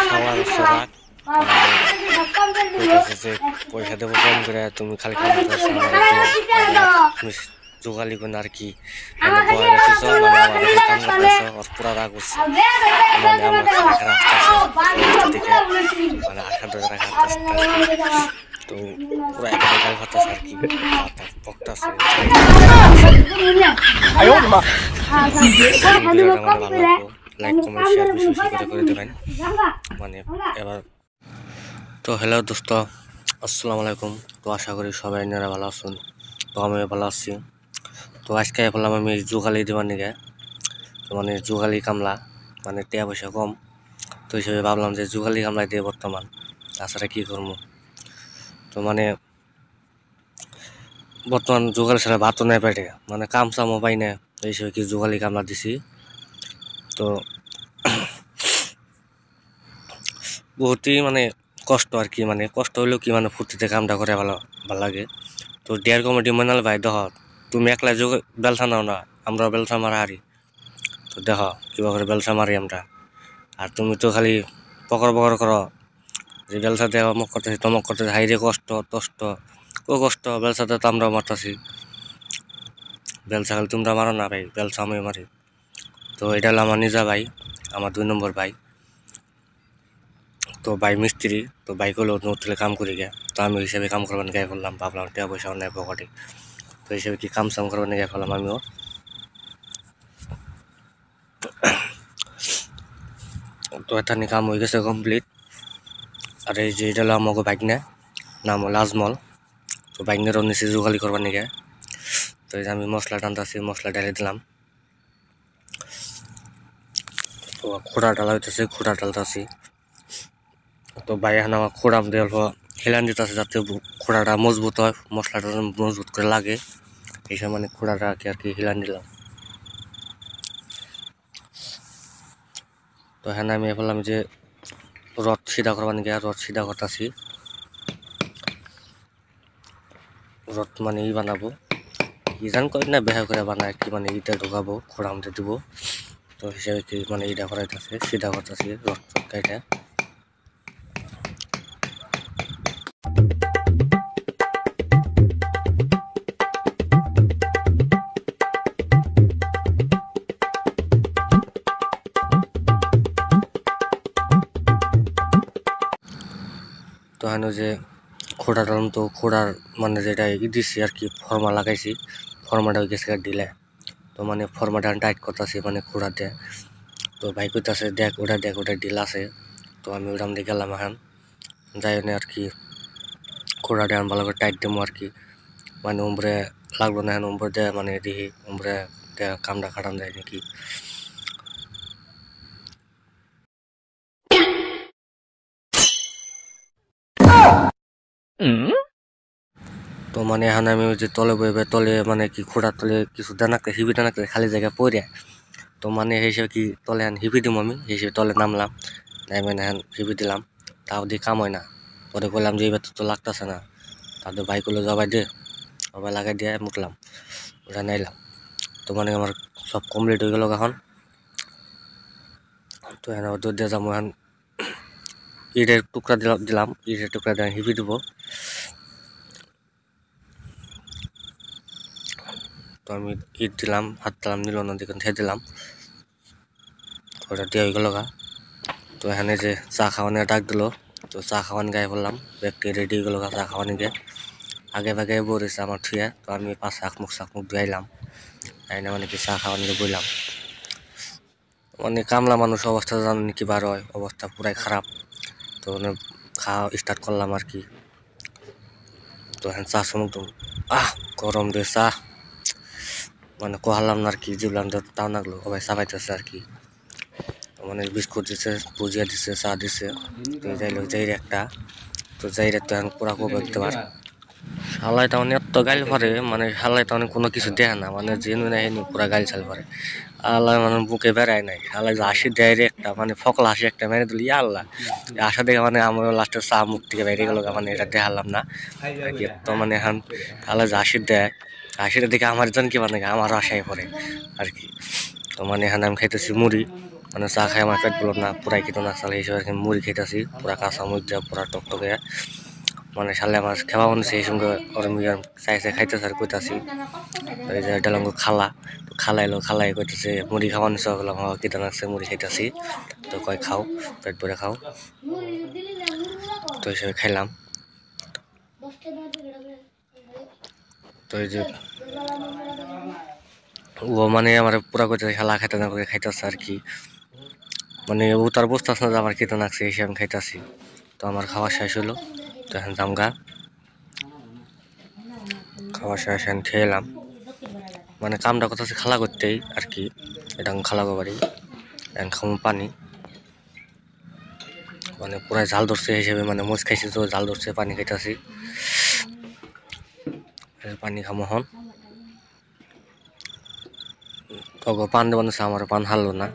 খাওয়ার সোরাক কইতাছে যে পয়সা দেবো কম করে তুমি খালি কাম করতেছো তুমি যোগালি কোন আর কি মানে বয় গেছিস মানে আমার কাম করতেছ আর পুরা রাগ করছে মানে আমার খারাপ আসতেছে দিকে মানে 8,000 টাকা আসতেছে তো পুরা একটা গাল করতেছে আর কি বকতাছে আয়ো মা ভিডিওটা মানে ভালো লাগলো লাইক কমেন্ট শেয়ার বেশি বেশি করে দেবেন মানে এবার তো হ্যালো দোস্ত আসসালামু আলাইকুম। তো আশা করি সবাই আপনারা ভালো আছেন। তো আমি ভালো আছি। তো আজকে বললাম আমি যোগালি দেবার নিকে তো মানে যোগালি কামলা মানে টাকা পয়সা কম তো হিসেবে ভাবলাম যে যোগালি কামলা দিয়ে বর্তমান তাছাড়া কী করবো। তো মানে বর্তমান যোগালি ছাড়া ভাতও নেই পেটে মানে কাম চামও পাই না তো হিসেবে কি যোগালি কামলা দিছি। তো বহুতই মানে কষ্ট আর কি মানে কষ্ট হলেও কি মানে ফুর্তিতে কামটা করে ভালো লাগে। তো ডিয়ার কমিটি মানাল ভাই দেখ তুমি একলা যোগ বেলসা নাও না আমরা বেলসা মারা হারি তো দেখ কিবা করে বেলসা মারি আমরা আর তুমি তো খালি পকর করো যে বেলসা দেওয়া অমুক করতেছি তমক করতেছি হাইরে কষ্ট তষ্ট ও কষ্ট বেলসাতে তো আমরাও মারতাছি বেলসা খালি তোমরা মারো না ভাই বেলসা আমি মারি। তো এটা হলো আমার নিজা ভাই আমার 2 নম্বর ভাই। তো ভাই মিস্ত্রি তো বাইক হলো হোটেলে কাম করি গে তো আমি হিসাবে কাম করবার গায়ে করলাম ভাবলাম টাকা পয়সা অনেক পকেটে তো হিসেবে কি কাম সাম করবার গায়ে ফেলাম আমিও। তো এখানে কাম হয়ে গেছে কমপ্লিট। আর এই যে এটা হলো আমাকে বাইক না নাম হলো আজমল। তো বাইক নিয়ে নিচে যোগালি করবার নিকে তো এই যে আমি মশলা টানতেছি মশলা ঢেলে দিলাম। তো খোড়া ডালা হইতেছে খোড়া ডালতেছি তো ভাই এখন আমার খোড়াম দিয়ে অল্প হেলান দিতেছে যাতে খোড়াটা মজবুত হয় মশলাটা মজবুত করে লাগে এইসব মানে খোড়াটা আর কি হেলান দিলাম। তো হ্যাঁ আমি বললাম যে রড সিধা করবার নাকি রড সিধা করতেছি রড মানে ই বানাবো ইজান করি না বেহা করে বানায় কি মানে ইটা ঢোকাবো খোড়ামতে দিব তো হিসাবে কি মানে ইটা করাইতেছে সিধা করতেছি রড চটকাইটা। তো হ্যাঁ যে খোড়া ডালাম তো খোড়ার মানে যেটা ই দিচ্ছি আর কি ফর্মা লাগাইছি ফর্মাটা হয়ে গেছে দিলে তো মানে ফর্মাটা টাইট করতেছি মানে খোড়া দিয়ে তো ভাই কইতাছে দেখ ওটা ডিল আছে তো আমি ওটাম দিয়ে গেলাম এখন যাই আর কি খোড়াটা এখন ভালো করে টাইট দেবো আর কি মানে উমরে লাগলো না এখন উমরে দেয় মানে দেখি উমরে কামটা খাটান যায় নাকি। তো মানে এখন আমি ওই যে তলে বইবে তলে মানে কি খোড়ার তলে কিছু দানাকে হিবি দানাকে খালি জায়গায় পড়ে তো মানে হিসেবে কি তলে এখন হিবি দিম আমি হিসেবে তলে নামলাম নামে এখন হিবি দিলাম তাও দিয়ে কাম হয় না পরে বললাম যে এবার তো লাগতেছে না তাদের বাইকগুলো জবাই দে সবাই লাগাই দিয়ে মুখলাম ওটা নাইলাম তো মানে আমার সব কমপ্লিট হয়ে গেল এখন। তো এখন দৌড় দিয়ে যাবো এখন ইটের টুকরা দিলাম ইটের টুকরা দিয়ে হিবি দিব তো আমি ইট দিলাম হাত দিলাম নিল না দিকে খেয়ে দিলাম ওটা দিয়ে হয়ে গেল গা। তো এখানে যে চা খাওয়ানো ডাক দিল তো চা খাওয়ানি গায়ে বললাম ব্যক্তি রেডি হয়ে গেল চা খাওয়ানি গে আগে ভাগে বলেছে আমার থুয়ে তো আমি পাশে শাক মুখ ধুয়াইলাম তাইনা মানে কি চা খাওয়ানি বললাম মানে কামলা মানুষ অবস্থা জানি কি বার হয় অবস্থা পুরাই খারাপ তো খাওয়া স্টার্ট করলাম আর কি। তো হ্যাঁ চা সমুখ গরম দিয়ে চা মানে কোহালাম না আর কি জীবলাম তাও নাগলো সবাই চা পাইতেছে আর কি মানে বিস্কুট দিছে ভুজিয়া দিছে চা দিছে তো যাইলো যাই একটা তো যাইরে তো এখন পুরা কোপ দেখতে পার শালাই তো এত গাইল পারে মানে শালাই তো কোনো কিছু দেখে না মানে জেনু নাই পুরা গাইল চাল পারে আল্লাহ মানে বুকে বেড়ায় নাই শালাই যে হাসি দেয় একটা মানে ফকল হাসি একটা মেরে দিল ইয়া আল্লাহ আশা দেখে মানে আমার লাস্টের চা মুখ থেকে বেরিয়ে গেল মানে এটা দেখালাম না আর কি। তো মানে এখন শালাই যে হাসি দেয় হাসিটা দেখে আমার জন কি মানে আমার আশায় পড়ে আর কি। তো মানে এখানে আমি খাইতেছি মুড়ি মানে চা খাই আমার পেট বলো না পুরাই খেতে না চালে হিসেবে মুড়ি খেতেছি পুরা কাঁচা মুড়ি দেওয়া পুরা টকটকে মানে সালে আমার খাওয়া মনে সেই সঙ্গে ওর মিয়ার চাই চাই খাইতেছে আর কইতাছি ওই যে ডালঙ্গ খালা তো খালাইলো খালাই কইতেছে মুড়ি খাওয়ানো সব বললাম হওয়া কেটে নাকছে মুড়ি খাইতেছি তো কয় খাও পেট ভরে খাও তো হিসেবে খাইলাম তো এই যে ও মানে আমার পুরা করতে খেলা খাইতে না করে খাইতেছে আর কি মানে ও তার বুঝতেছে না যে আমার কেটে নাকছে হিসেবে আমি খাইতেছি তো আমার খাওয়া শেষ হলো তো এখন জামগা খাওয়া শেষ এখন খেলাম মানে কামটা করতেছে খালা করতেই আর কি এটা খালা বাড়ি এখন খামো পানি মানে পুরা জাল ধরছে হিসেবে মানে মোজ খাইছে তো জাল ধরছে পানি খাইতেছি পানি খামো হন পান দেওয়া আমার পান হারলো না